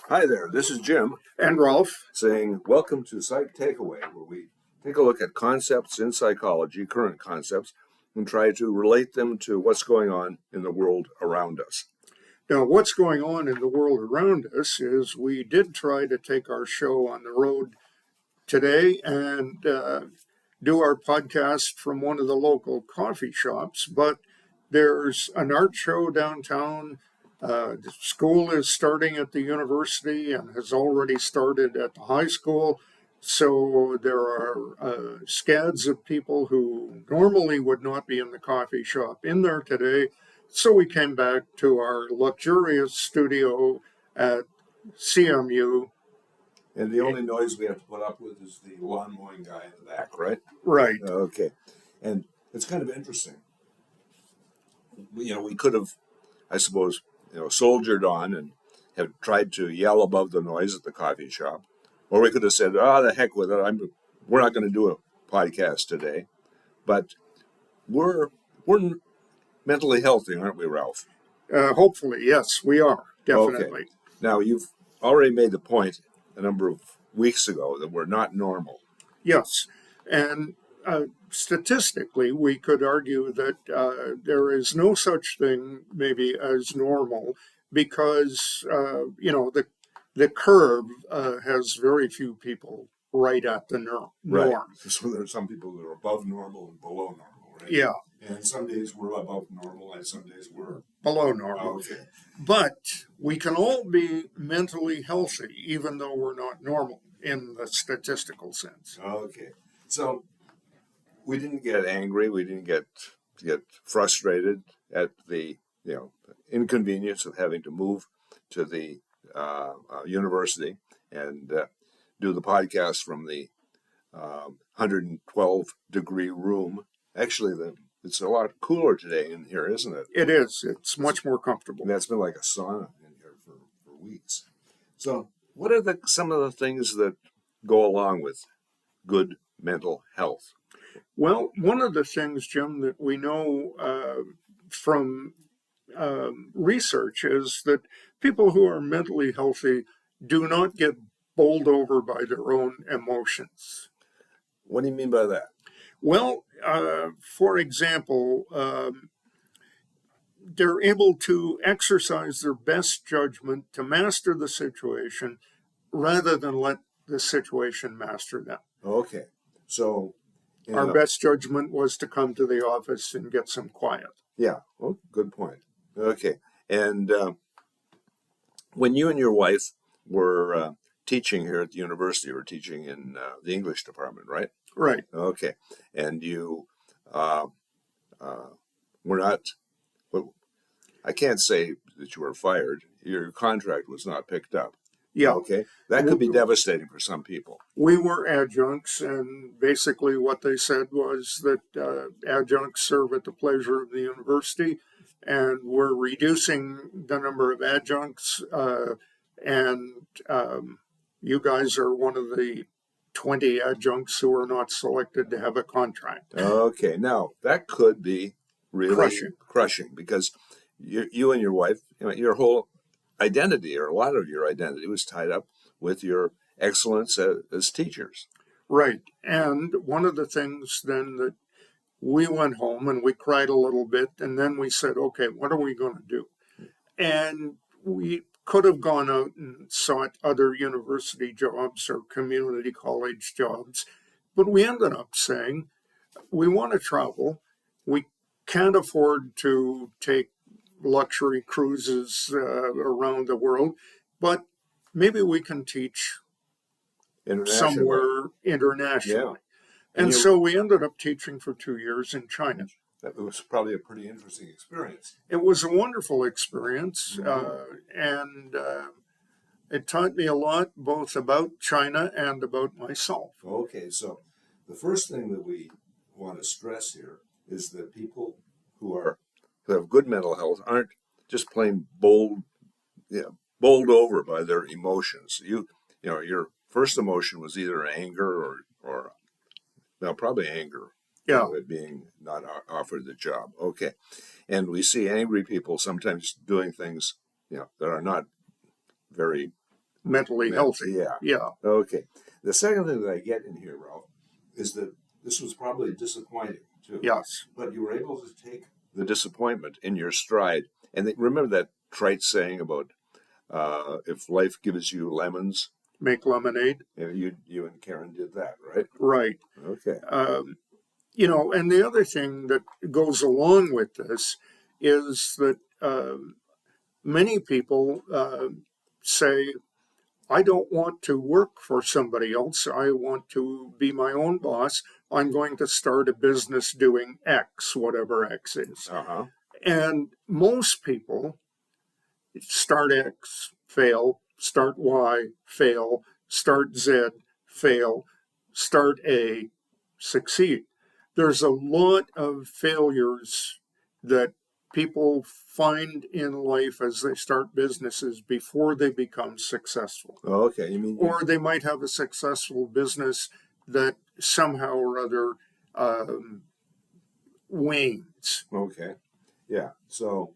Hi there, this is Jim And Rolf. saying welcome to Psych Takeaway, where we take a look at concepts in psychology, current concepts, and try to relate them to what's going on in the world around us. Now, what's going on in the world around us is we did try to take our show on the road today and do our podcast from one of the local coffee shops, but there's an art show downtown. The school is starting at the university and has already started at the high school. So there are scads of people who normally would not be in the coffee shop in there today. So we came back to our luxurious studio at CMU. And the only noise we have to put up with is the lawn mowing guy in the back, right? Right. Okay. And it's kind of interesting. We could have, I suppose, soldiered on and have tried to yell above the noise at the coffee shop. Or we could have said, the heck with it. We're not going to do a podcast today. But we're mentally healthy, aren't we, Ralph? Hopefully, yes, we are, definitely. Okay. Now, you've already made the point a number of weeks ago that we're not normal. Yes, and statistically, we could argue that there is no such thing maybe as normal because, the curve has very few people right at the norm. Right. So there are some people that are above normal and below normal, right? Yeah. And some days we're above normal and some days we're below normal. Okay. But we can all be mentally healthy even though we're not normal in the statistical sense. Okay. So we didn't get angry. We didn't get frustrated at the inconvenience of having to move to the university and do the podcast from the 112 degree room. Actually, it's a lot cooler today in here, isn't it? It is. It's much more comfortable. And that's been like a sauna in here for weeks. So what are some of the things that go along with good mental health? Well, one of the things, Jim, that we know from research is that people who are mentally healthy do not get bowled over by their own emotions. What do you mean by that? Well, for example, they're able to exercise their best judgment to master the situation rather than let the situation master them. Okay. So our best judgment was to come to the office and get some quiet. Yeah. Well, good point. Okay. And when you and your wife were teaching here at the university, you were teaching in the English department, right? Right. Okay. And you were not, well, I can't say that you were fired. Your contract was not picked up. Yeah. Okay. That could be devastating for some people. We were adjuncts, and basically what they said was that adjuncts serve at the pleasure of the university, and we're reducing the number of adjuncts, and you guys are one of the 20 adjuncts who are not selected to have a contract. Okay. Now, that could be really crushing because you and your wife, your whole identity, or a lot of your identity, was tied up with your excellence as teachers. Right. And one of the things then that we went home and we cried a little bit, and then we said, okay, what are we going to do? And we could have gone out and sought other university jobs or community college jobs, but we ended up saying, we want to travel. We can't afford to take luxury cruises around the world, but maybe we can teach somewhere internationally. Yeah. And so we ended up teaching for 2 years in China. That was probably a pretty interesting experience. It was a wonderful experience, and it taught me a lot both about China and about myself. Okay, so the first thing that we want to stress here is that people who have good mental health aren't just plain bowled over by their emotions. Your first emotion was either anger or probably anger. Yeah. It being not offered the job. Okay. And we see angry people sometimes doing things, that are not very, Mentally healthy. yeah. Yeah. Okay. The second thing that I get in here, Ralph, is that this was probably disappointing too. Yes. But you were able to take the disappointment in your stride. And remember that trite saying about if life gives you lemons, Make lemonade. you and Karen did that, right? Right. Okay. And the other thing that goes along with this is that many people say, I don't want to work for somebody else. I want to be my own boss. I'm going to start a business doing X, whatever X is. Uh-huh. And most people start X, fail, start Y, fail, start Z, fail, start A, succeed. There's a lot of failures that people find in life as they start businesses before they become successful. Oh, okay. You mean Or they might have a successful business that somehow or other wanes. okay? Yeah. So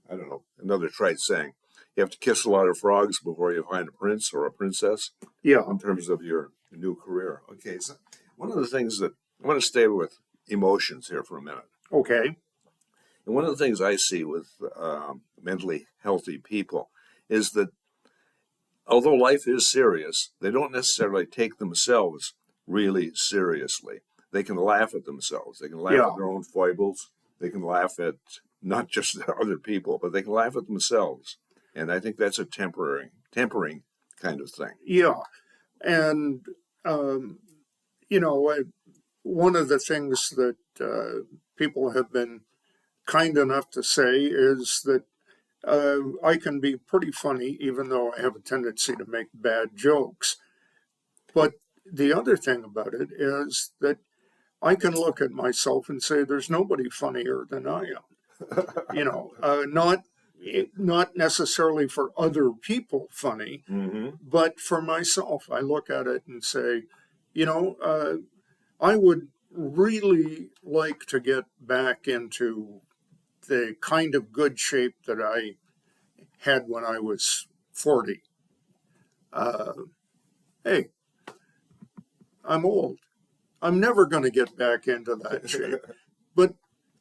I don't know, another trite saying. You have to kiss a lot of frogs before you find a prince or a princess Yeah, in terms of your new career. Okay, so one of the things that I want to stay with emotions here for a minute. okay. And one of the things I see with mentally healthy people is that although life is serious, they don't necessarily take themselves really seriously. They can laugh at themselves. They can laugh Yeah, at their own foibles. They can laugh at not just other people, but they can laugh at themselves. And I think that's a tempering kind of thing. yeah. And, um, one of the things that people have been kind enough to say is that I can be pretty funny, even though I have a tendency to make bad jokes. But the other thing about it is that I can look at myself and say, there's nobody funnier than I am. Not necessarily for other people funny, Mm-hmm. but for myself. I look at it and say, I would really like to get back into the kind of good shape that I had when I was 40. Uh, hey, I'm old. I'm never going to get back into that shape. But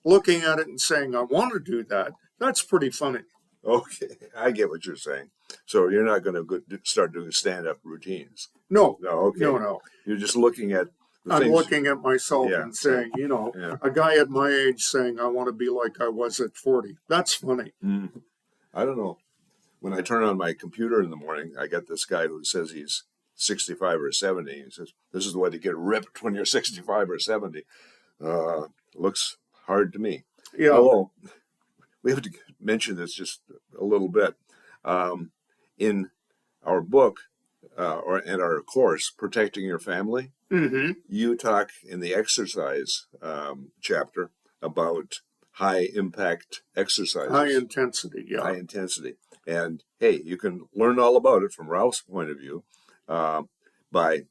looking at it and saying, I want to do that, that's pretty funny. Okay, I get what you're saying. So you're not going to start doing stand-up routines. No, No, okay. no. You're just looking at the I'm things. looking at myself Yeah, and same. saying, Yeah. a guy at my age saying, I want to be like I was at 40. That's funny. Mm. I don't know. When I turn on my computer in the morning, I get this guy who says he's 65 or 70. He says, this is the way to get ripped when you're 65 or 70. Looks hard to me. Yeah. Although, we have to mention this just a little bit. In our book, and our course, Protecting Your Family, Mm-hmm. you talk in the exercise chapter about high impact exercises. High intensity, yeah. High intensity. And hey, you can learn all about it from Ralph's point of view by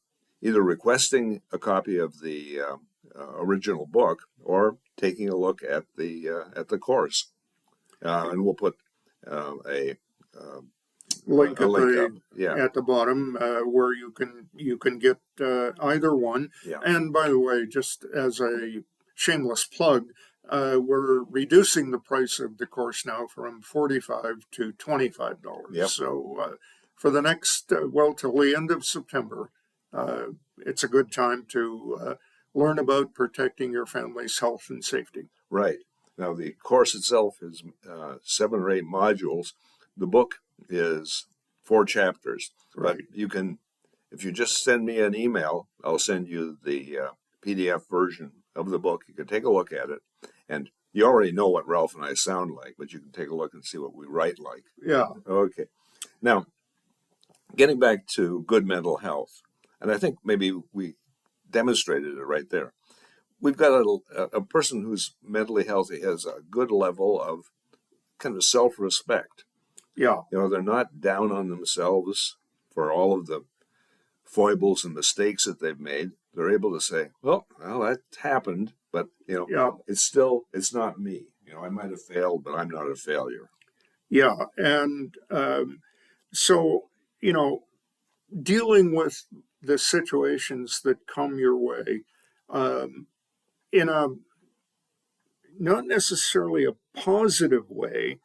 either requesting a copy of the original book or taking a look at the course. And we'll put a Link a link up. Yeah. at the bottom where you can get either one. Yeah. And by the way, just as a shameless plug, we're reducing the price of the course now from $45 to $25. Yep. So for the next till the end of September, it's a good time to learn about protecting your family's health and safety. Right. Now the course itself is 7 or 8 modules. The book is 4 chapters. Right. But you can, if you just send me an email, I'll send you the PDF version of the book. You can take a look at it. And you already know what Ralph and I sound like, but you can take a look and see what we write like. Yeah. Okay. Now, getting back to good mental health, and I think maybe we demonstrated it right there. We've got a person who's mentally healthy has a good level of kind of self-respect. Yeah. They're not down on themselves for all of the foibles and mistakes that they've made. they're able to say, well, that happened, but Yeah, it's not me. I might have failed, but I'm not a failure. yeah. And so, you know, dealing with the situations that come your way um, in a not necessarily a positive way,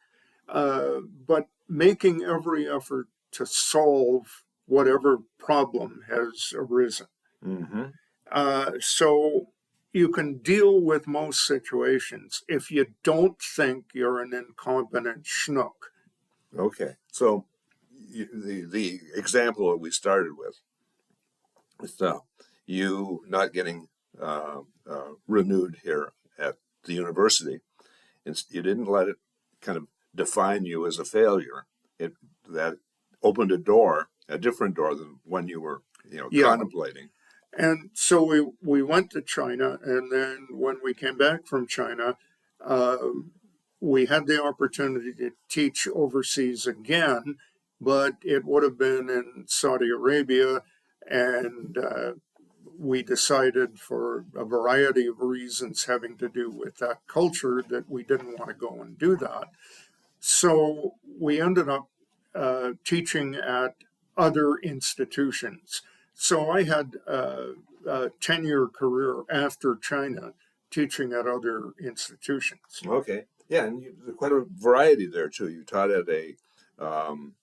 but making every effort to solve whatever problem has arisen. Hmm. So you can deal with most situations if you don't think you're an incompetent schnook. Okay, so the example that we started with you not getting renewed here at the university, and you didn't let it kind of define you as a failure. It that opened a different door than when you were Yeah. contemplating. And so we went to China, and then when we came back from China, uh, we had the opportunity to teach overseas again, but it would have been in Saudi Arabia, and we decided for a variety of reasons having to do with that culture that we didn't want to go and do that. So we ended up teaching at other institutions. So I had a 10-year career after China teaching at other institutions. Okay, yeah, and there's quite a variety there too. You taught at a um,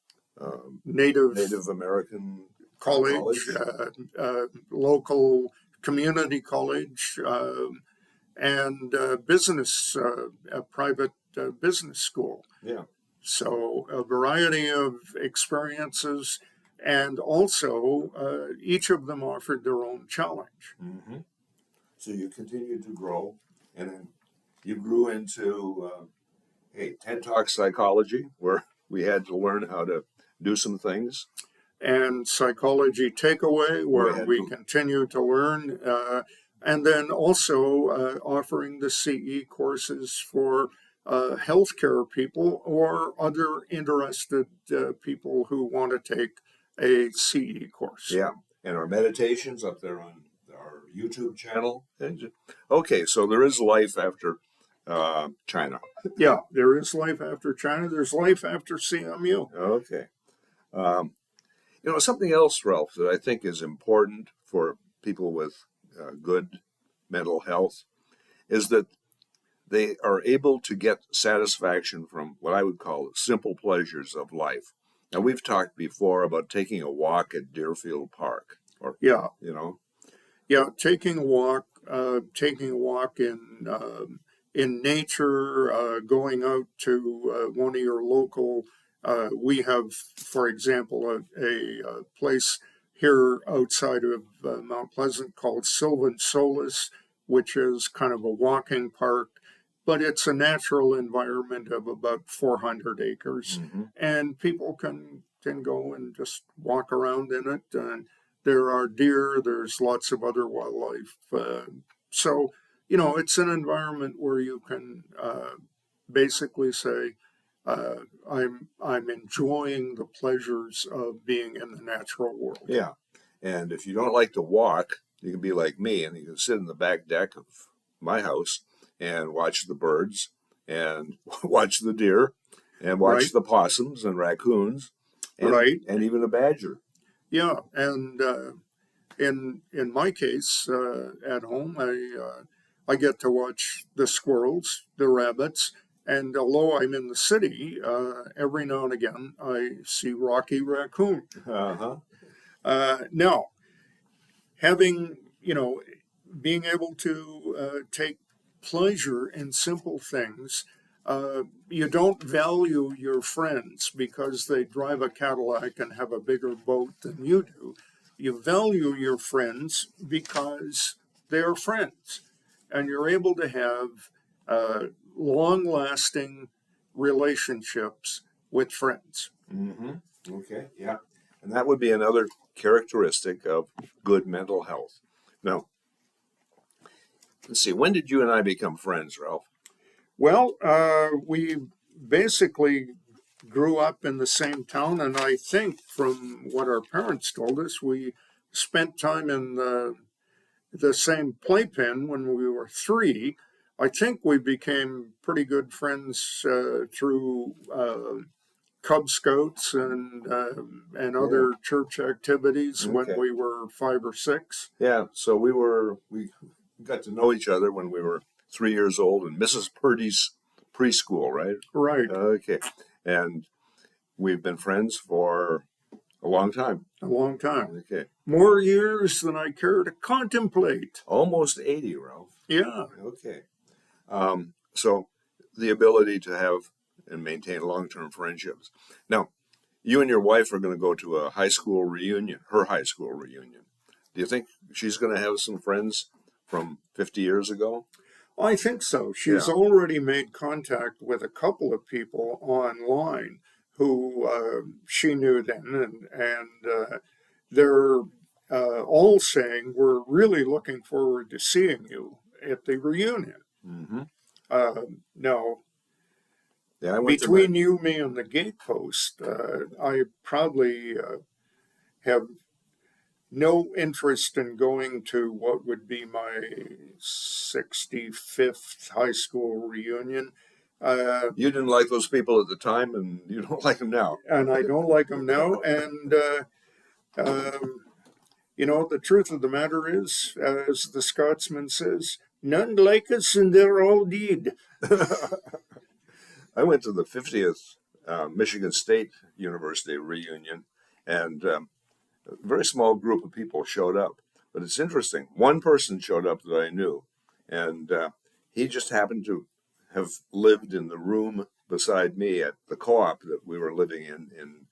Native Native American college, college. local community college, and business, a private business school. Yeah. So, a variety of experiences, and also each of them offered their own challenge. Hmm. So you continued to grow, and then you grew into TED Talk psychology, where we had to learn how to do some things. And psychology takeaway, We where had we to, continue to learn, and then also offering the CE courses for healthcare people or other interested people who want to take a CE course. yeah, and our meditations up there on our YouTube channel. Okay, so there is life after China. Yeah, there is life after China. There's life after CMU. Okay. Um, something else, Ralph, that I think is important for people with good mental health is that they are able to get satisfaction from what I would call simple pleasures of life. Now, we've talked before about taking a walk at Deerfield Park, or, Yeah, you know, yeah, taking a walk in nature, going out to one of your local. We have, for example, a place here outside of Mount Pleasant called Sylvan Solis, which is kind of a walking park, but it's a natural environment of about 400 acres, hmm. and people can go and just walk around in it. And there are deer, there's lots of other wildlife. So, it's an environment where you can basically say, I'm enjoying the pleasures of being in the natural world. Yeah. And if you don't like to walk, you can be like me and you can sit in the back deck of my house and watch the birds and watch the deer and Right, watch the possums and raccoons right. and even a badger. Yeah. And in my case, at home, I get to watch the squirrels, the rabbits, and although I'm in the city, every now and again I see Rocky Raccoon. Uh-huh. Now, having being able to take pleasure in simple things. You don't value your friends because they drive a Cadillac and have a bigger boat than you do. You value your friends because they're friends, and you're able to have long lasting relationships with friends. Hmm. Okay. Yeah. And that would be another characteristic of good mental health. Now, let's see, when did you and I become friends, Ralph? Well, we basically grew up in the same town, and I think from what our parents told us, we spent time in the same playpen when we were 3. I think we became pretty good friends through Cub Scouts and Yeah. other church activities when Okay. we were 5 or 6. Yeah. So we got to know each other when we were 3 years old in Mrs. Purdy's preschool, right? Right, Okay. And we've been friends for a long time. a long time. Okay. More years than I care to contemplate. Almost 80, Ralph. Yeah, Okay. So the ability to have and maintain long-term friendships. Now, you and your wife are going to go to a high school reunion, her high school reunion. Do you think she's going to have some friends from 50 years ago? I think so. She's Yeah. already made contact with a couple of people online who she knew then, and they're all saying, we're really looking forward to seeing you at the reunion. Mm-hmm. Now, Yeah, I went to my. between you, me, and the gatepost, I probably have no interest in going to what would be my 65th high school reunion. You didn't like those people at the time, and you don't like them now. And I don't like them now. And, um, the truth of the matter is, as the Scotsman says, none like us and they're all dead. I went to the 50th Michigan State University reunion, and a very small group of people showed up. But it's interesting. One person showed up that I knew, and he just happened to have lived in the room beside me at the co-op that we were living in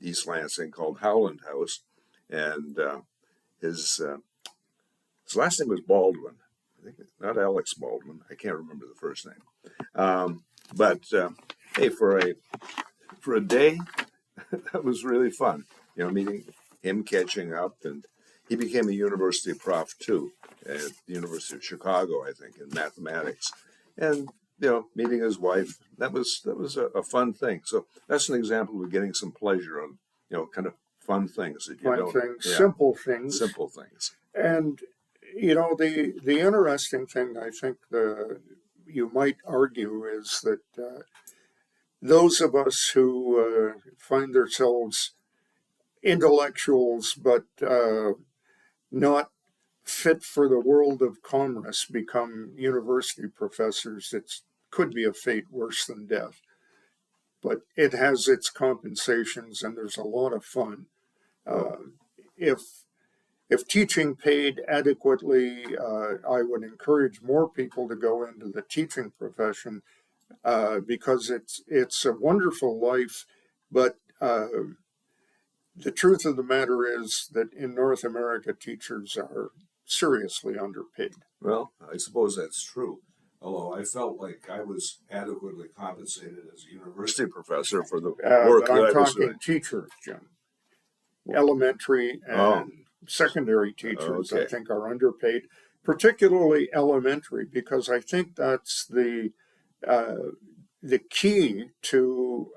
East Lansing called Howland House, and his last name was Baldwin. I think not Alex Baldwin. I can't remember the first name. But hey, for a day, that was really fun. Meeting him, catching up, and he became a university prof too at the University of Chicago, I think, in mathematics. And meeting his wife, that was a fun thing. So that's an example of getting some pleasure on kind of fun things that you Fun don't. things, Yeah, simple things. simple things. And, the interesting thing I think you might argue is that those of us who find ourselves intellectuals but not fit for the world of commerce become university professors. It could be a fate worse than death, but it has its compensations and there's a lot of fun. If teaching paid adequately, I would encourage more people to go into the teaching profession because it's a wonderful life, but the truth of the matter is that in North America, teachers are seriously underpaid. Well, I suppose that's true. Although I felt like I was adequately compensated as a university professor for the work But that I'm I was talking doing. teachers, Jim. Elementary Oh, and secondary teachers, I okay. think, are underpaid, particularly elementary, because I think that's uh, the key to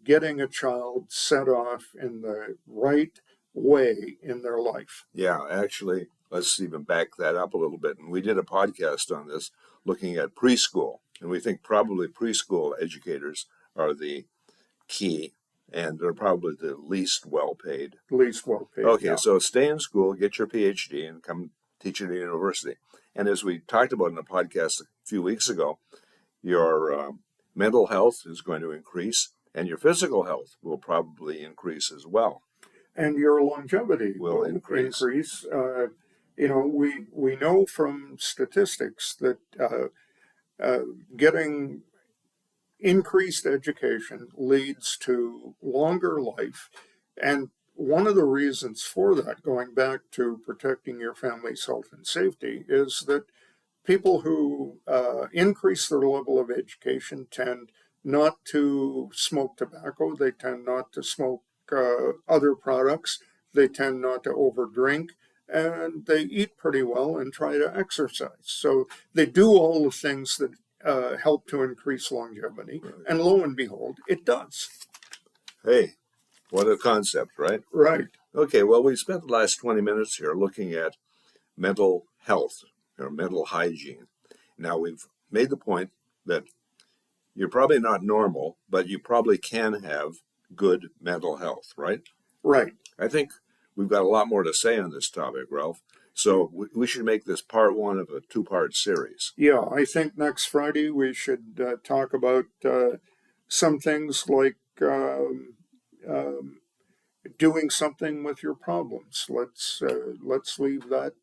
getting a child set off in the right way in their life. Yeah, actually, let's even back that up a little bit. And we did a podcast on this looking at preschool. And we think probably preschool educators are the key and they're probably the least well paid. Least well paid. Okay, Yeah. so stay in school, get your PhD, and come teach at a university. And as we talked about in the podcast a few weeks ago, your mental health is going to increase and your physical health will probably increase as well. And your longevity Will increase. We know from statistics that getting increased education leads to longer life. And one of the reasons for that, going back to protecting your family's health and safety, is that people who increase their level of education tend not to smoke tobacco, they tend not to smoke other products, they tend not to overdrink, and they eat pretty well and try to exercise. So they do all the things that help to increase longevity, and lo and behold, it does. Hey, what a concept, right? Right. Okay, well, we spent the last 20 minutes here looking at mental health or mental hygiene. Now, we've made the point that you're probably not normal, but you probably can have good mental health, right? Right. I think we've got a lot more to say on this topic, Ralph. So we should make this part one of a two-part series. Yeah, I think next Friday we should talk about some things like doing something with your problems. Let's leave that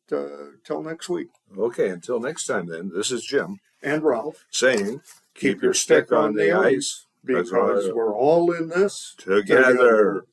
till next week. Okay, until next time then, this is Jim And Ralph, saying, keep your stick on the ice because we're all in this together.